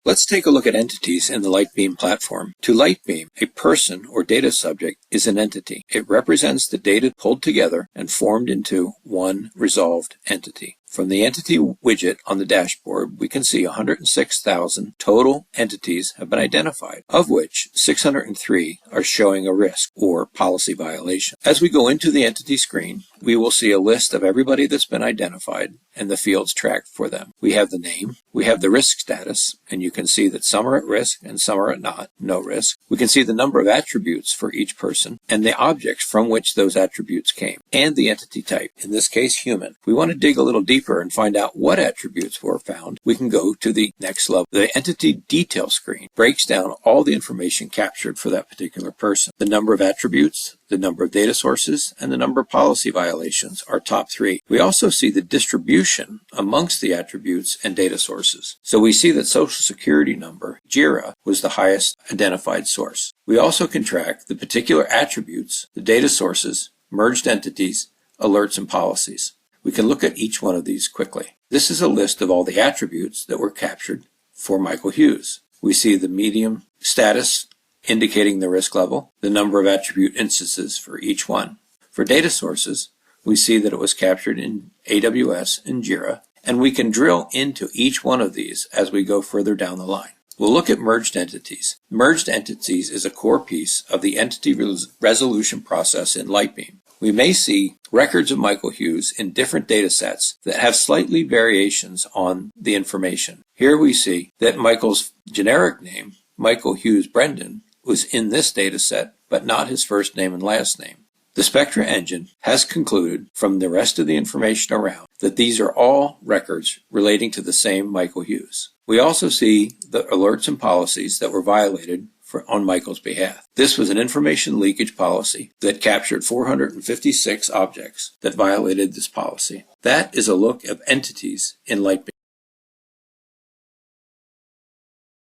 Let's take a look at entities in the LightBeam platform. To LightBeam, a person or data subject is an entity. It represents the data pulled together and formed into one resolved entity. From the entity widget on the dashboard, we can see 106,000 total entities have been identified, of which 603 are showing a risk or policy violation. As we go into the entity screen, we will see a list of everybody that's been identified and the fields tracked for them. We have the name, we have the risk status, and you can see that some are at risk and some are at no risk. We can see the number of attributes for each person and the objects from which those attributes came, and the entity type, in this case human. We want to dig a little deeper and find out what attributes were found. We can go to the next level. The entity detail screen breaks down all the information captured for that particular person. The number of attributes, the number of data sources, and the number of policy violations are top three. We also see the distribution amongst the attributes and data sources. So we see that Social Security number, JIRA, was the highest identified source. We also can track the particular attributes, the data sources, merged entities, alerts, and policies. We can look at each one of these quickly. This is a list of all the attributes that were captured for Michael Hughes. We see the medium status indicating the risk level, the number of attribute instances for each one. For data sources, we see that it was captured in AWS and JIRA, and we can drill into each one of these as we go further down the line. We'll look at merged entities. Merged entities is a core piece of the entity resolution process in LightBeam. We may see records of Michael Hughes in different data sets that have slightly variations on the information. Here we see that Michael's generic name, Michael Hughes Brendan, was in this data set, but not his first name and last name. The Spectra engine has concluded from the rest of the information around that these are all records relating to the same Michael Hughes. We also see the alerts and policies that were violated on Michael's behalf. This was an information leakage policy that captured 456 objects that violated this policy. That is a look at entities in LightBeam.